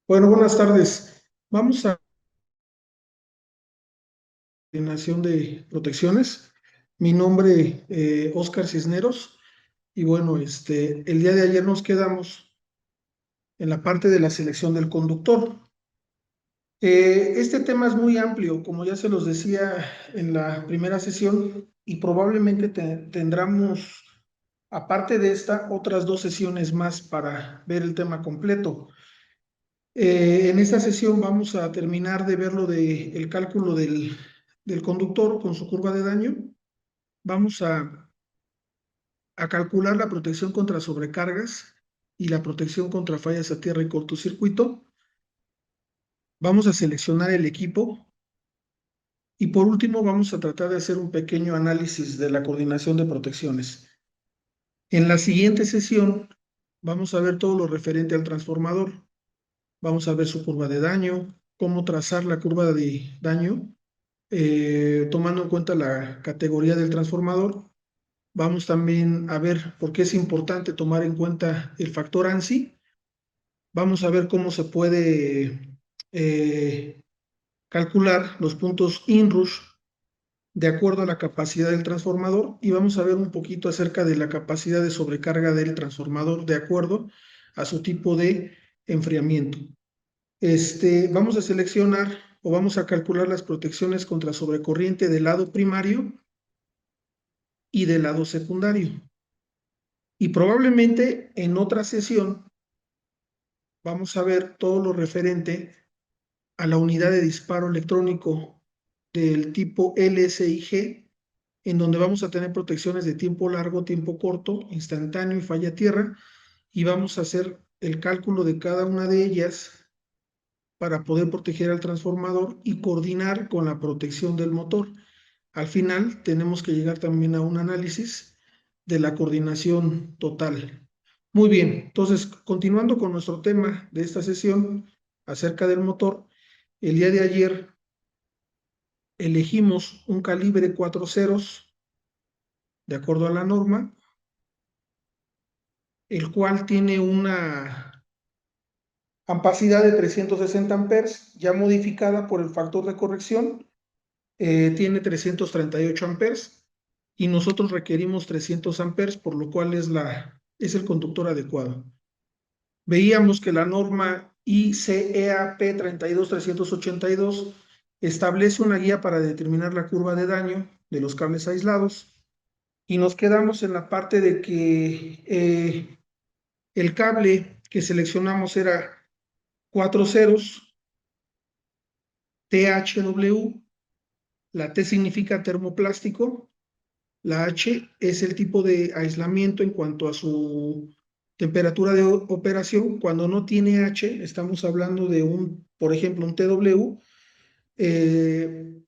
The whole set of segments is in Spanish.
Bueno, buenas tardes. Vamos a coordinación de protecciones. Mi nombre Óscar Cisneros y bueno, el día de ayer nos quedamos en la parte de la selección del conductor. Este tema es muy amplio, como ya se los decía en la primera sesión, y probablemente tendremos, aparte de esta, otras dos sesiones más para ver el tema completo. En esta sesión vamos a terminar de ver lo del cálculo del conductor con su curva de daño. Vamos a calcular la protección contra sobrecargas y la protección contra fallas a tierra y cortocircuito. Vamos a seleccionar el equipo y por último vamos a tratar de hacer un pequeño análisis de la coordinación de protecciones. En la siguiente sesión vamos a ver todo lo referente al transformador. Vamos a ver su curva de daño, cómo trazar la curva de daño tomando en cuenta la categoría del transformador. Vamos también a ver por qué es importante tomar en cuenta el factor ANSI. Vamos a ver cómo se puede calcular los puntos inrush de acuerdo a la capacidad del transformador y vamos a ver un poquito acerca de la capacidad de sobrecarga del transformador de acuerdo a su tipo de enfriamiento. Vamos a seleccionar o vamos a calcular las protecciones contra sobrecorriente del lado primario y del lado secundario. Y probablemente en otra sesión vamos a ver todo lo referente a la unidad de disparo electrónico del tipo LSIG, en donde vamos a tener protecciones de tiempo largo, tiempo corto, instantáneo y falla tierra, y vamos a hacer el cálculo de cada una de ellas para poder proteger al transformador y coordinar con la protección del motor. Al final tenemos que llegar también a un análisis de la coordinación total. Muy bien, entonces continuando con nuestro tema de esta sesión acerca del motor, el día de ayer elegimos un calibre 4 ceros de acuerdo a la norma, el cual tiene una ampacidad de 360 amperes, ya modificada por el factor de corrección, tiene 338 amperes y nosotros requerimos 300 amperes, por lo cual es el conductor adecuado. Veíamos que la norma ICEAP 32382 establece una guía para determinar la curva de daño de los cables aislados y nos quedamos en la parte de que el cable que seleccionamos era 4 ceros THW, la T significa termoplástico. La H es el tipo de aislamiento en cuanto a su temperatura de operación. Cuando no tiene H, estamos hablando de por ejemplo, un TW. eh,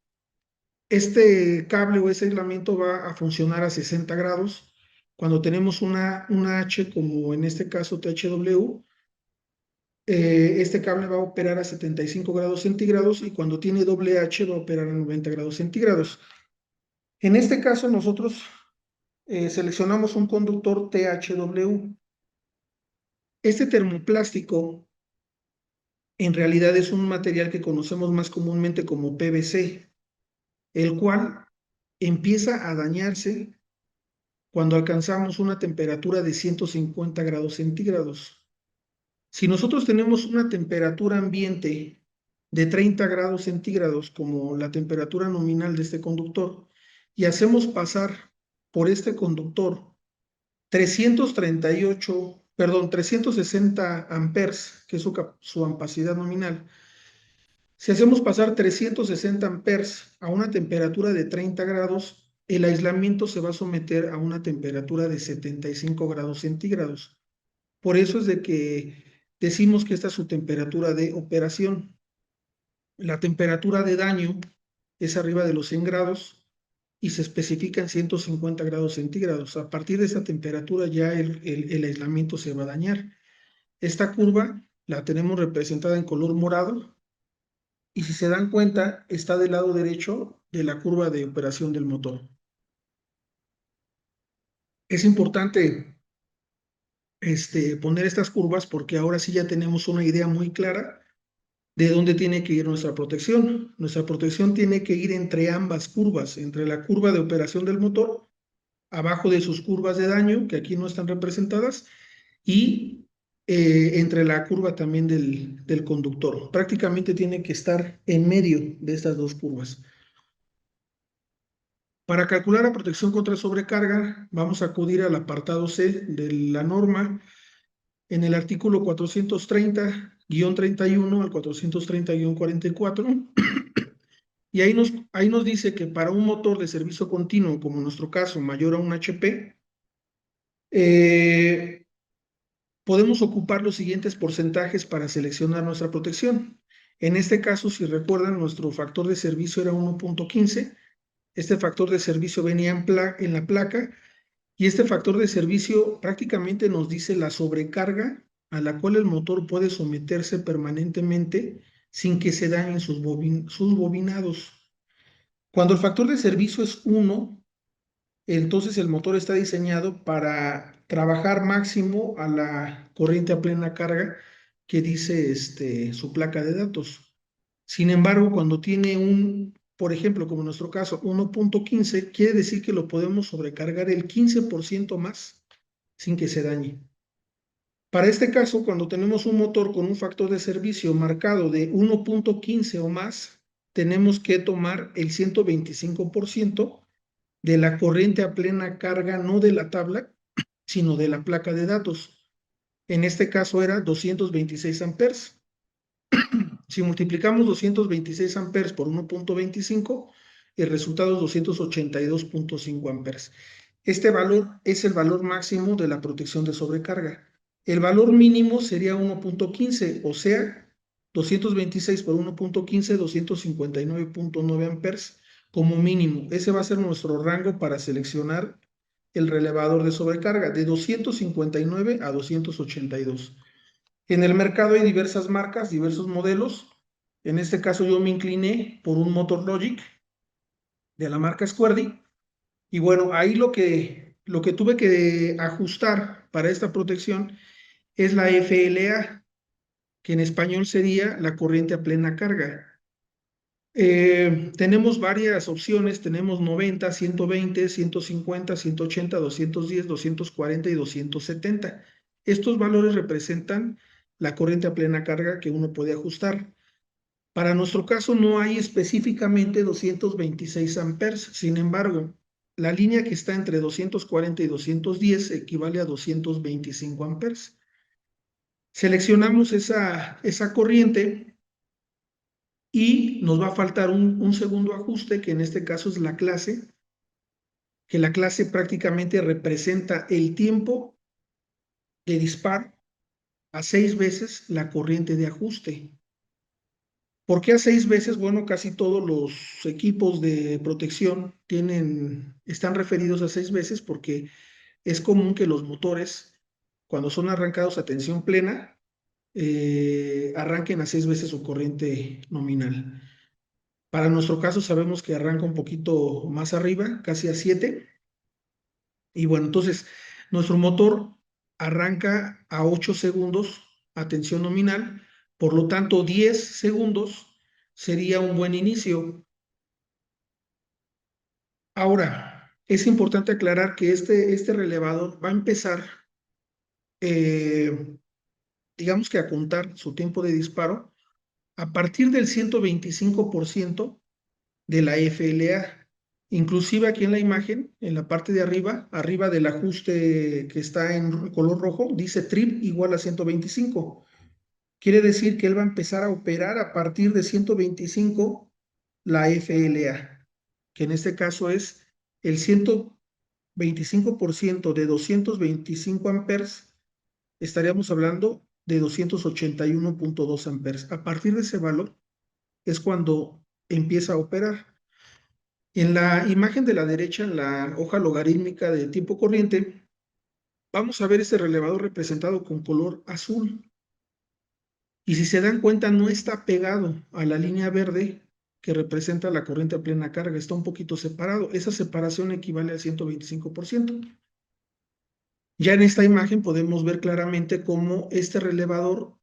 este cable o ese aislamiento va a funcionar a 60 grados. Cuando tenemos una H, como en este caso THW, este cable va a operar a 75 grados centígrados y cuando tiene doble H va a operar a 90 grados centígrados. En este caso, nosotros seleccionamos un conductor THW. Este termoplástico en realidad es un material que conocemos más comúnmente como PVC, el cual empieza a dañarse cuando alcanzamos una temperatura de 150 grados centígrados. Si nosotros tenemos una temperatura ambiente de 30 grados centígrados como la temperatura nominal de este conductor y hacemos pasar por este conductor 360 amperes, que es su ampacidad nominal. Si hacemos pasar 360 amperes a una temperatura de 30 grados, el aislamiento se va a someter a una temperatura de 75 grados centígrados. Por eso es de que decimos que esta es su temperatura de operación. La temperatura de daño es arriba de los 100 grados y se especifica en 150 grados centígrados. A partir de esa temperatura ya el aislamiento se va a dañar. Esta curva la tenemos representada en color morado y si se dan cuenta está del lado derecho de la curva de operación del motor. Es importante poner estas curvas porque ahora sí ya tenemos una idea muy clara ¿De dónde tiene que ir nuestra protección? Nuestra protección tiene que ir entre ambas curvas, entre la curva de operación del motor, abajo de sus curvas de daño, que aquí no están representadas, y entre la curva también del conductor. Prácticamente tiene que estar en medio de estas dos curvas. Para calcular la protección contra sobrecarga, vamos a acudir al apartado C de la norma en el artículo 430-31 al 430-44, y ahí nos dice que para un motor de servicio continuo, como en nuestro caso, mayor a 1 HP, podemos ocupar los siguientes porcentajes para seleccionar nuestra protección. En este caso, si recuerdan, nuestro factor de servicio era 1.15. Este factor de servicio venía en la placa, y este factor de servicio prácticamente nos dice la sobrecarga a la cual el motor puede someterse permanentemente sin que se dañen sus bobinados. Cuando el factor de servicio es 1, entonces el motor está diseñado para trabajar máximo a la corriente a plena carga que dice su placa de datos. Sin embargo, cuando tiene por ejemplo, como en nuestro caso, 1.15, quiere decir que lo podemos sobrecargar el 15% más sin que se dañe. Para este caso, cuando tenemos un motor con un factor de servicio marcado de 1.15 o más, tenemos que tomar el 125% de la corriente a plena carga, no de la tabla, sino de la placa de datos. En este caso era 226 amperes. Si multiplicamos 226 amperes por 1.25, el resultado es 282.5 amperes. Este valor es el valor máximo de la protección de sobrecarga. El valor mínimo sería 1.15, o sea, 226 por 1.15, 259.9 amperes como mínimo. Ese va a ser nuestro rango para seleccionar el relevador de sobrecarga, de 259 a 282. En el mercado hay diversas marcas, diversos modelos. En este caso yo me incliné por un Motor Logic de la marca Squardi. Y bueno, ahí lo que tuve que ajustar para esta protección es la FLA, que en español sería la corriente a plena carga. Tenemos varias opciones, tenemos 90, 120, 150, 180, 210, 240 y 270. Estos valores representan la corriente a plena carga que uno puede ajustar. Para nuestro caso no hay específicamente 226 amperes, sin embargo, la línea que está entre 240 y 210 equivale a 225 amperes. Seleccionamos esa corriente y nos va a faltar un segundo ajuste, que en este caso es la clase, que la clase prácticamente representa el tiempo de disparo a 6 veces la corriente de ajuste. ¿Por qué a 6 veces? Bueno, casi todos los equipos de protección están referidos a 6 veces, porque es común que los motores, cuando son arrancados a tensión plena, arranquen a 6 veces su corriente nominal. Para nuestro caso sabemos que arranca un poquito más arriba, casi a 7. Y bueno, entonces nuestro motor arranca a 8 segundos a tensión nominal, por lo tanto 10 segundos sería un buen inicio. Ahora, es importante aclarar que este relevador va a empezar, eh, digamos que a contar su tiempo de disparo a partir del 125% de la FLA. Inclusive aquí en la imagen, en la parte de arriba del ajuste que está en color rojo, dice trip igual a 125. Quiere decir que él va a empezar a operar a partir de 125 la FLA, que en este caso es el 125% de 225 amperes, estaríamos hablando de 281.2 amperes. A partir de ese valor es cuando empieza a operar. En la imagen de la derecha, en la hoja logarítmica de tiempo corriente, vamos a ver este relevador representado con color azul. Y si se dan cuenta, no está pegado a la línea verde que representa la corriente a plena carga, está un poquito separado. Esa separación equivale al 125%. Ya en esta imagen podemos ver claramente cómo este relevador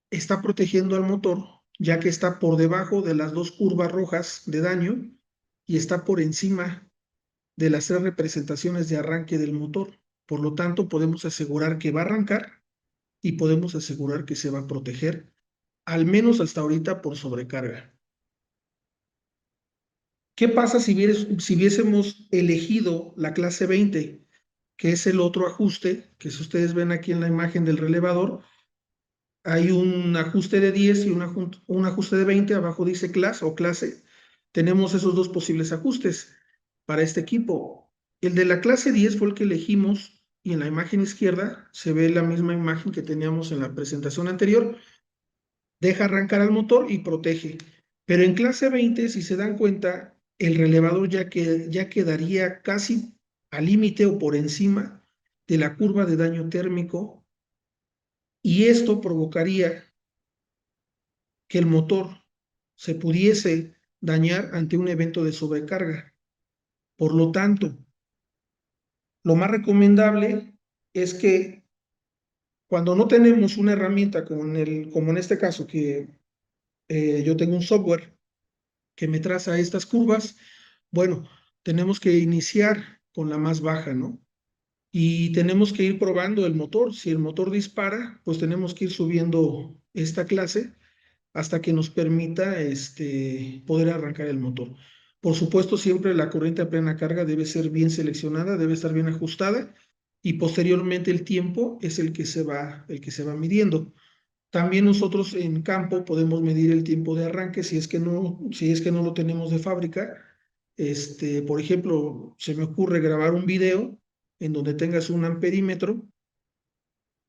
está protegiendo al motor ya que está por debajo de las dos curvas rojas de daño y está por encima de las tres representaciones de arranque del motor. Por lo tanto, podemos asegurar que va a arrancar y podemos asegurar que se va a proteger, al menos hasta ahorita, por sobrecarga. ¿Qué pasa si hubiésemos elegido la clase 20, que es el otro ajuste, que si ustedes ven aquí en la imagen del relevador, hay un ajuste de 10 y un ajuste de 20, abajo dice clase o clase. Tenemos esos dos posibles ajustes para este equipo. El de la clase 10 fue el que elegimos y en la imagen izquierda se ve la misma imagen que teníamos en la presentación anterior. Deja arrancar al motor y protege. Pero en clase 20, si se dan cuenta, el relevador ya quedaría casi al límite o por encima de la curva de daño térmico y esto provocaría que el motor se pudiese dañar ante un evento de sobrecarga. Por lo tanto, lo más recomendable es que cuando no tenemos una herramienta como en este caso, que yo tengo un software que me traza estas curvas, bueno, tenemos que iniciar con la más baja, ¿no? Y tenemos que ir probando el motor. Si el motor dispara, pues tenemos que ir subiendo esta clase hasta que nos permita poder arrancar el motor. Por supuesto, siempre la corriente a plena carga debe ser bien seleccionada, debe estar bien ajustada y posteriormente el tiempo es el que se va midiendo. También nosotros en campo podemos medir el tiempo de arranque si es que no lo tenemos de fábrica. Por ejemplo, se me ocurre grabar un video en donde tengas un amperímetro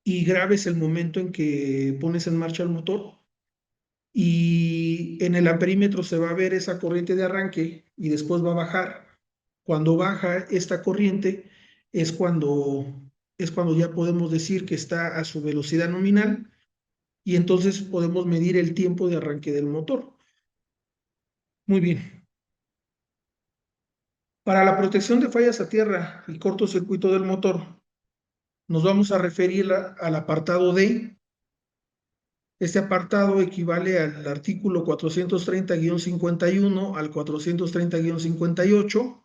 y grabes el momento en que pones en marcha el motor y en el amperímetro se va a ver esa corriente de arranque y después va a bajar. Cuando baja esta corriente es cuando, es cuando ya podemos decir que está a su velocidad nominal y entonces podemos medir el tiempo de arranque del motor. Muy bien. Para la protección de fallas a tierra y cortocircuito del motor, nos vamos a referir al apartado D. Este apartado equivale al artículo 430-51 al 430-58.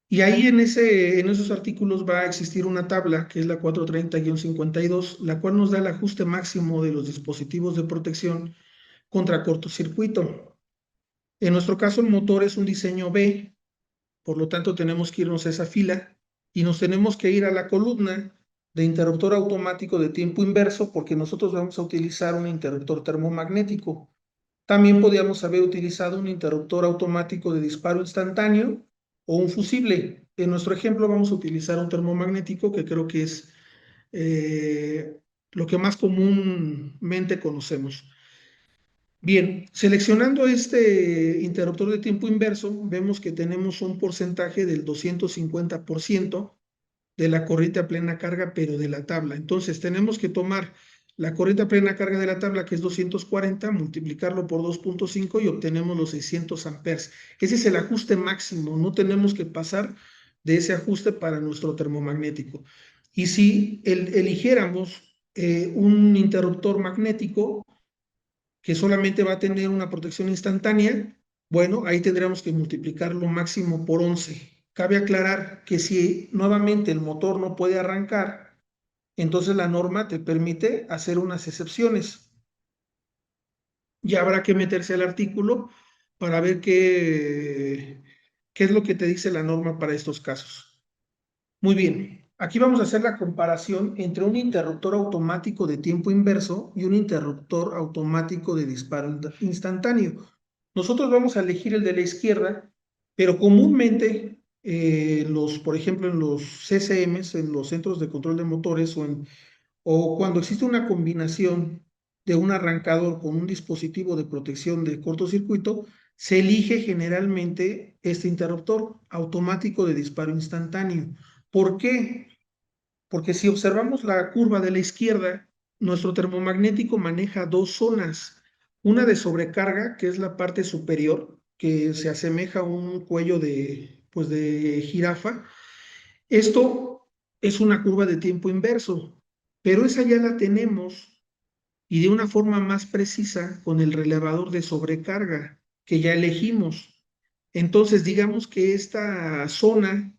Y ahí en esos artículos va a existir una tabla, que es la 430-52, la cual nos da el ajuste máximo de los dispositivos de protección contra cortocircuito. En nuestro caso, el motor es un diseño B, por lo tanto tenemos que irnos a esa fila y nos tenemos que ir a la columna de interruptor automático de tiempo inverso porque nosotros vamos a utilizar un interruptor termomagnético. También podríamos haber utilizado un interruptor automático de disparo instantáneo o un fusible. En nuestro ejemplo vamos a utilizar un termomagnético que creo que es lo que más comúnmente conocemos. Bien, seleccionando este interruptor de tiempo inverso, vemos que tenemos un porcentaje del 250% de la corriente a plena carga, pero de la tabla. Entonces, tenemos que tomar la corriente a plena carga de la tabla, que es 240, multiplicarlo por 2.5 y obtenemos los 600 amperes. Ese es el ajuste máximo, no tenemos que pasar de ese ajuste para nuestro termomagnético. Y si eligiéramos un interruptor magnético, que solamente va a tener una protección instantánea, bueno, ahí tendríamos que multiplicarlo máximo por 11. Cabe aclarar que si nuevamente el motor no puede arrancar, entonces la norma te permite hacer unas excepciones. Ya habrá que meterse al artículo para ver qué es lo que te dice la norma para estos casos. Muy bien, aquí vamos a hacer la comparación entre un interruptor automático de tiempo inverso y un interruptor automático de disparo instantáneo. Nosotros vamos a elegir el de la izquierda, pero comúnmente por ejemplo, en los CCMs, en los centros de control de motores o cuando existe una combinación de un arrancador con un dispositivo de protección de cortocircuito, se elige generalmente este interruptor automático de disparo instantáneo. ¿Por qué? Porque si observamos la curva de la izquierda, nuestro termomagnético maneja dos zonas. Una de sobrecarga, que es la parte superior, que se asemeja a un cuello pues de jirafa. Esto es una curva de tiempo inverso, pero esa ya la tenemos y de una forma más precisa con el relevador de sobrecarga que ya elegimos. Entonces, digamos que esta zona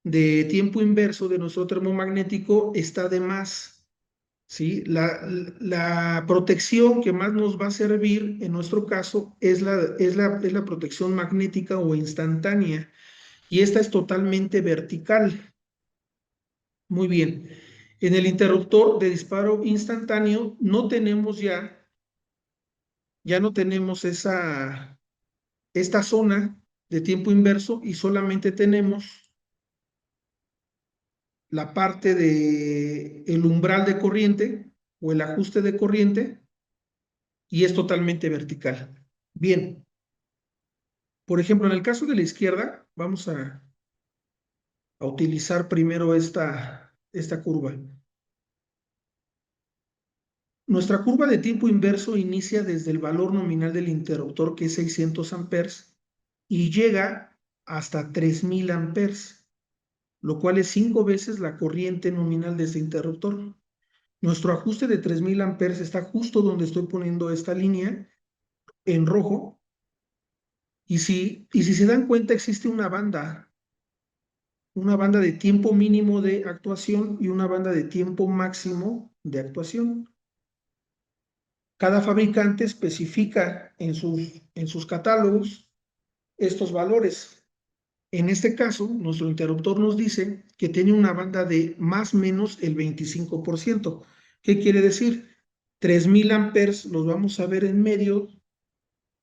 de tiempo inverso de nuestro termomagnético está de más, ¿sí? La protección que más nos va a servir en nuestro caso es la protección magnética o instantánea, y esta es totalmente vertical. Muy bien. En el interruptor de disparo instantáneo no tenemos ya no tenemos esta zona de tiempo inverso, y solamente tenemos la parte de el umbral de corriente o el ajuste de corriente, y es totalmente vertical. Bien, por ejemplo, en el caso de la izquierda, vamos a utilizar primero esta curva. Nuestra curva de tiempo inverso inicia desde el valor nominal del interruptor, que es 600 amperes, y llega hasta 3000 amperes, lo cual es 5 veces la corriente nominal de este interruptor. Nuestro ajuste de 3000 amperes está justo donde estoy poniendo esta línea en rojo, y si se dan cuenta, existe una banda de tiempo mínimo de actuación y una banda de tiempo máximo de actuación. Cada fabricante especifica en sus catálogos estos valores. En este caso, nuestro interruptor nos dice que tiene una banda de más o menos el 25%. ¿Qué quiere decir? 3000 amperes los vamos a ver en medio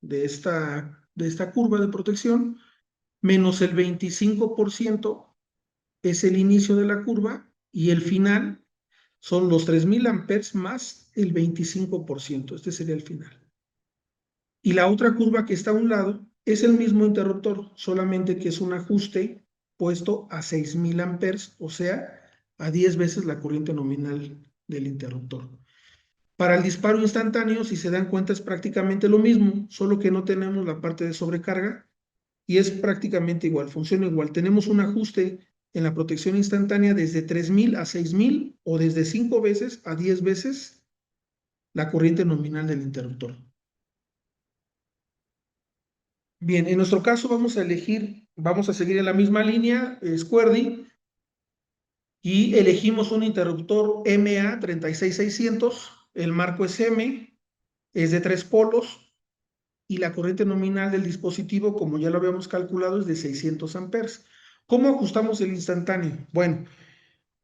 de esta curva de protección, menos el 25% es el inicio de la curva, y el final son los 3000 amperes más el 25%. Este sería el final. Y la otra curva que está a un lado es el mismo interruptor, solamente que es un ajuste puesto a 6000 amperes, o sea, a 10 veces la corriente nominal del interruptor. Para el disparo instantáneo, si se dan cuenta, es prácticamente lo mismo, solo que no tenemos la parte de sobrecarga, y es prácticamente igual, funciona igual. Tenemos un ajuste en la protección instantánea desde 3000 a 6000, o desde 5 veces a 10 veces la corriente nominal del interruptor. Bien, en nuestro caso vamos a seguir en la misma línea, QWERTY, y elegimos un interruptor MA36600, el marco es M, es de 3 polos, y la corriente nominal del dispositivo, como ya lo habíamos calculado, es de 600 amperes. ¿Cómo ajustamos el instantáneo? Bueno,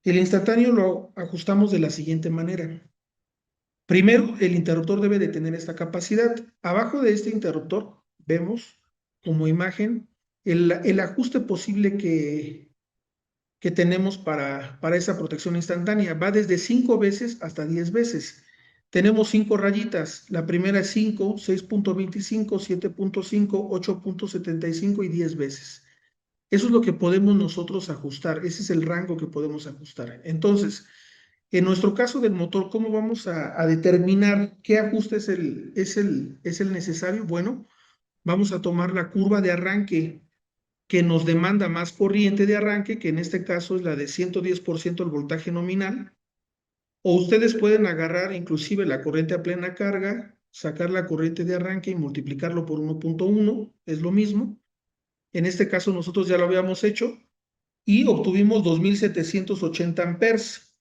el instantáneo lo ajustamos de la siguiente manera. Primero, el interruptor debe de tener esta capacidad. Abajo de este interruptor vemos como imagen el ajuste posible que tenemos para esa protección instantánea. Va desde 5 veces hasta 10 veces. Tenemos 5 rayitas. La primera es 5, 6.25, 7.5, 8.75 y 10 veces. Eso es lo que podemos nosotros ajustar. Ese es el rango que podemos ajustar. Entonces, en nuestro caso del motor, ¿cómo vamos a determinar qué ajuste es el necesario? Bueno, vamos a tomar la curva de arranque que nos demanda más corriente de arranque, que en este caso es la de 110% el voltaje nominal, o ustedes pueden agarrar inclusive la corriente a plena carga, sacar la corriente de arranque y multiplicarlo por 1.1, es lo mismo. En este caso nosotros ya lo habíamos hecho y obtuvimos 2780 amperes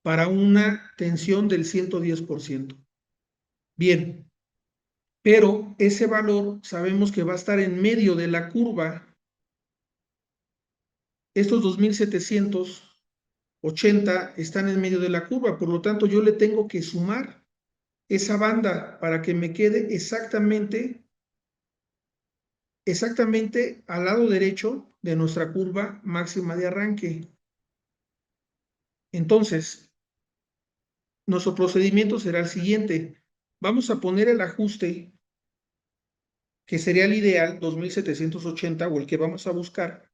para una tensión del 110%. Bien, pero ese valor sabemos que va a estar en medio de la curva. Estos 2780 están en medio de la curva, por lo tanto yo le tengo que sumar esa banda para que me quede exactamente al lado derecho de nuestra curva máxima de arranque. Entonces, nuestro procedimiento será el siguiente. Vamos a poner el ajuste que sería el ideal, 2780, o el que vamos a buscar,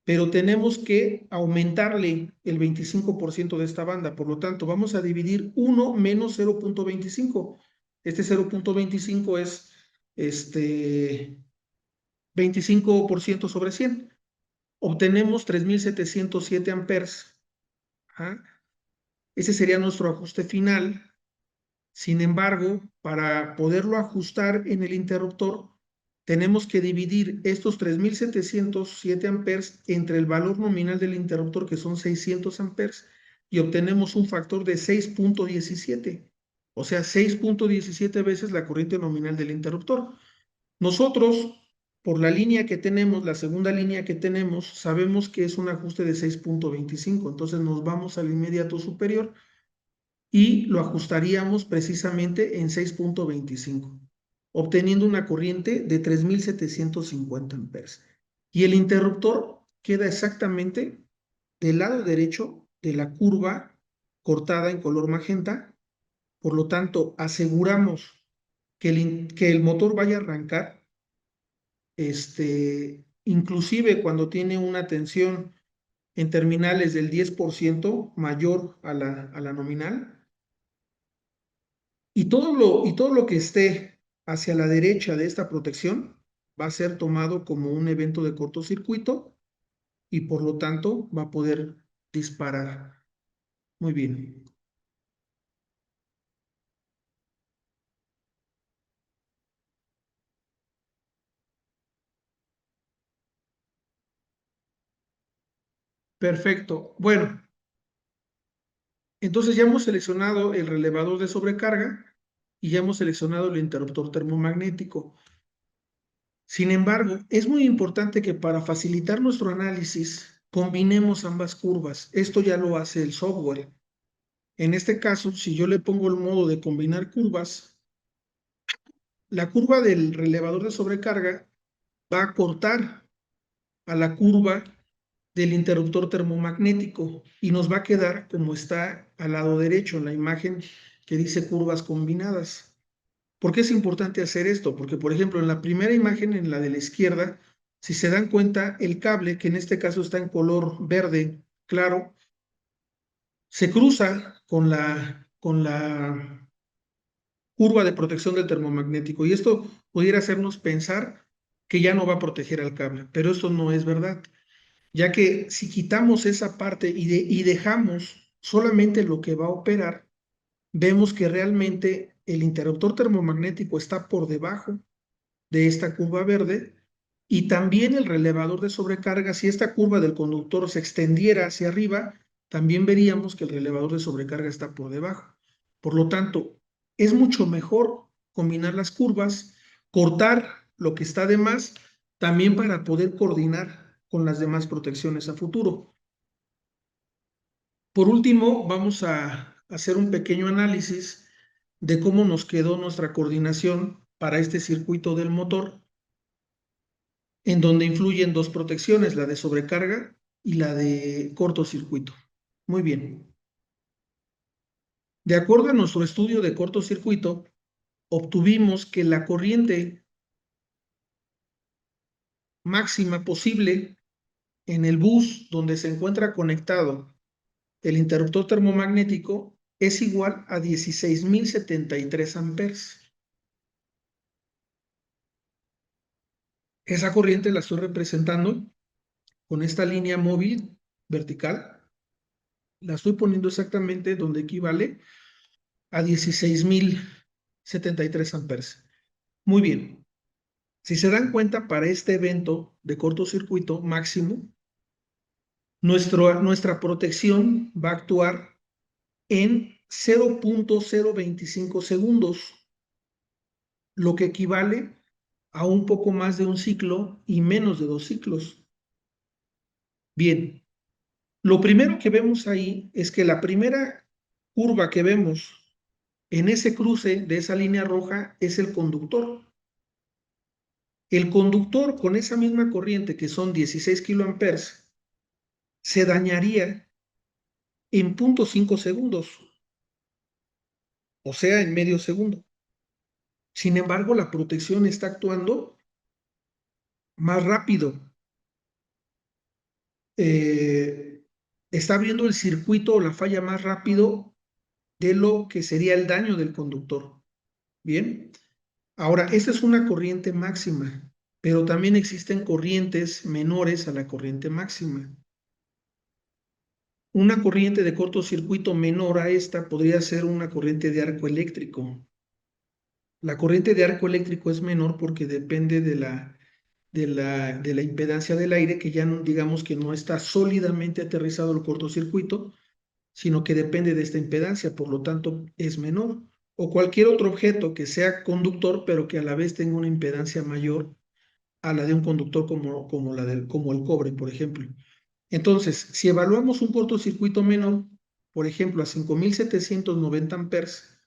pero tenemos que aumentarle el 25% de esta banda. Por lo tanto, vamos a dividir 1 menos 0.25. Este 0.25 es 25% sobre 100. Obtenemos 3707 amperes. Ese sería nuestro ajuste final. Sin embargo, para poderlo ajustar en el interruptor, tenemos que dividir estos 3707 amperes entre el valor nominal del interruptor, que son 600 amperes, y obtenemos un factor de 6.17, o sea, 6.17 veces la corriente nominal del interruptor. Nosotros, por la línea que tenemos, la segunda línea que tenemos, sabemos que es un ajuste de 6.25, entonces nos vamos al inmediato superior y lo ajustaríamos precisamente en 6.25, obteniendo una corriente de 3750 amperes. Y el interruptor queda exactamente del lado derecho de la curva cortada en color magenta. Por lo tanto, aseguramos que el motor vaya a arrancar, inclusive cuando tiene una tensión en terminales del 10% mayor a la nominal. Y todo lo que esté hacia la derecha de esta protección va a ser tomado como un evento de cortocircuito y por lo tanto va a poder disparar. Muy bien. Perfecto. Bueno, entonces ya hemos seleccionado el relevador de sobrecarga y ya hemos seleccionado el interruptor termomagnético. Sin embargo, es muy importante que para facilitar nuestro análisis combinemos ambas curvas. Esto ya lo hace el software. En este caso, si yo le pongo el modo de combinar curvas, la curva del relevador de sobrecarga va a cortar a la curva del interruptor termomagnético y nos va a quedar como está al lado derecho en la imagen que dice curvas combinadas. ¿Por qué es importante hacer esto? Porque, por ejemplo, en la primera imagen, en la de la izquierda, si se dan cuenta, el cable, que en este caso está en color verde claro, se cruza con la curva de protección del termomagnético. Y esto pudiera hacernos pensar que ya no va a proteger al cable, pero esto no es verdad, ya que si quitamos esa parte y dejamos solamente lo que va a operar, vemos que realmente el interruptor termomagnético está por debajo de esta curva verde y también el relevador de sobrecarga. Si esta curva del conductor se extendiera hacia arriba, también veríamos que el relevador de sobrecarga está por debajo. Por lo tanto, es mucho mejor combinar las curvas, cortar lo que está de más, también para poder coordinar con las demás protecciones a futuro. Por último, vamos a hacer un pequeño análisis de cómo nos quedó nuestra coordinación para este circuito del motor, en donde influyen dos protecciones, la de sobrecarga y la de cortocircuito. Muy bien. De acuerdo a nuestro estudio de cortocircuito, obtuvimos que la corriente máxima posible en el bus donde se encuentra conectado el interruptor termomagnético es igual a 16.073 amperes. Esa corriente la estoy representando con esta línea móvil vertical. La estoy poniendo exactamente donde equivale a 16.073 amperes. Muy bien. Si se dan cuenta, para este evento de cortocircuito máximo, nuestra protección va a actuar en 0.025 segundos, lo que equivale a un poco más de un ciclo y menos de 2 ciclos. Bien, lo primero que vemos ahí es que la primera curva que vemos en ese cruce de esa línea roja es el conductor. El conductor con esa misma corriente, que son 16 kiloamperes, se dañaría en 0.5 segundos, o sea, en medio segundo. Sin embargo, la protección está actuando más rápido. Está abriendo el circuito o la falla más rápido de lo que sería el daño del conductor. Bien, ahora, esta es una corriente máxima, pero también existen corrientes menores a la corriente máxima. Una corriente de cortocircuito menor a esta podría ser una corriente de arco eléctrico. La corriente de arco eléctrico es menor porque depende de la impedancia del aire, que ya digamos que no está sólidamente aterrizado el cortocircuito, sino que depende de esta impedancia, por lo tanto es menor. O cualquier otro objeto que sea conductor, pero que a la vez tenga una impedancia mayor a la de un conductor como el cobre, por ejemplo. Entonces, si evaluamos un cortocircuito menor, por ejemplo, a 5790 amperes,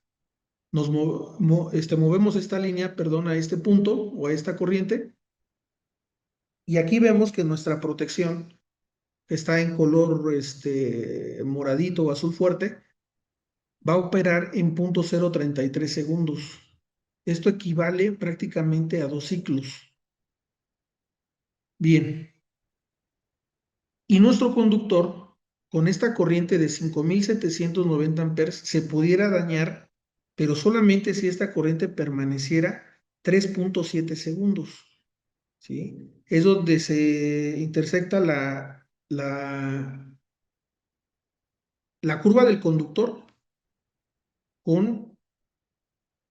movemos esta línea, perdón, a este punto o a esta corriente, y aquí vemos que nuestra protección está en color moradito o azul fuerte, va a operar en 0.033 segundos. Esto equivale prácticamente a 2 ciclos. Bien, y nuestro conductor, con esta corriente de 5790 amperes, se pudiera dañar, pero solamente si esta corriente permaneciera 3.7 segundos. ¿Sí? Es donde se intersecta la curva del conductor con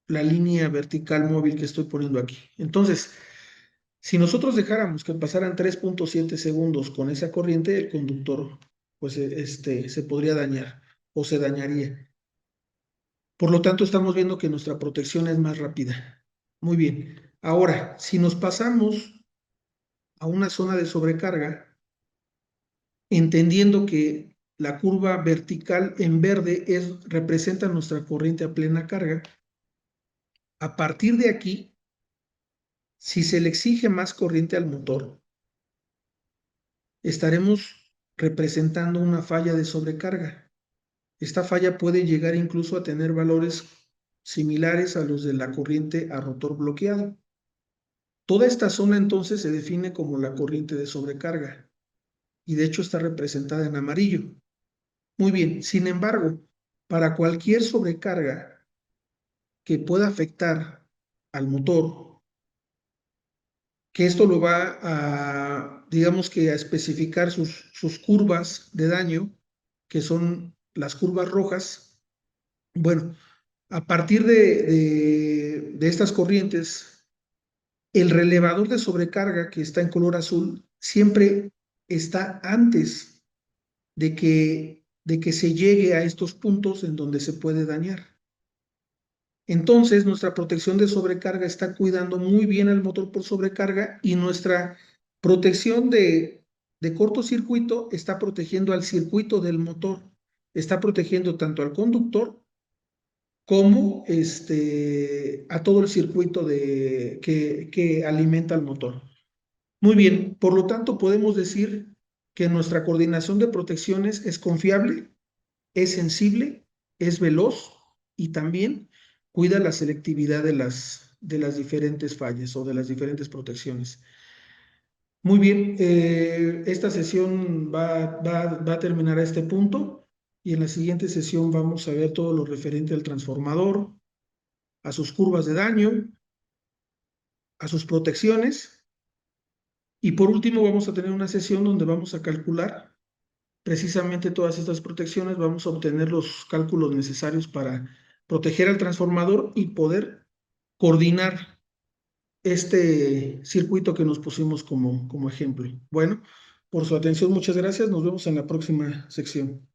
la línea vertical móvil que estoy poniendo aquí. Entonces, si nosotros dejáramos que pasaran 3.7 segundos con esa corriente, el conductor pues se podría dañar o se dañaría. Por lo tanto, estamos viendo que nuestra protección es más rápida. Muy bien. Ahora, si nos pasamos a una zona de sobrecarga, entendiendo que la curva vertical en verde representa nuestra corriente a plena carga, a partir de aquí, si se le exige más corriente al motor, estaremos representando una falla de sobrecarga. Esta falla puede llegar incluso a tener valores similares a los de la corriente a rotor bloqueado. Toda esta zona entonces se define como la corriente de sobrecarga y de hecho está representada en amarillo. Muy bien, sin embargo, para cualquier sobrecarga que pueda afectar al motor, que esto lo va digamos que a especificar sus curvas de daño, que son las curvas rojas. Bueno, a partir de estas corrientes, el relevador de sobrecarga que está en color azul siempre está antes de que se llegue a estos puntos en donde se puede dañar. Entonces, nuestra protección de sobrecarga está cuidando muy bien al motor por sobrecarga y nuestra protección de cortocircuito está protegiendo al circuito del motor, está protegiendo tanto al conductor como a todo el circuito que alimenta al motor. Muy bien, por lo tanto podemos decir que nuestra coordinación de protecciones es confiable, es sensible, es veloz y también cuida la selectividad de las diferentes fallas o de las diferentes protecciones. Muy bien, esta sesión va a terminar a este punto y en la siguiente sesión vamos a ver todo lo referente al transformador, a sus curvas de daño, a sus protecciones y por último vamos a tener una sesión donde vamos a calcular precisamente todas estas protecciones, vamos a obtener los cálculos necesarios para proteger al transformador y poder coordinar este circuito que nos pusimos como ejemplo. Bueno, por su atención, muchas gracias. Nos vemos en la próxima sección.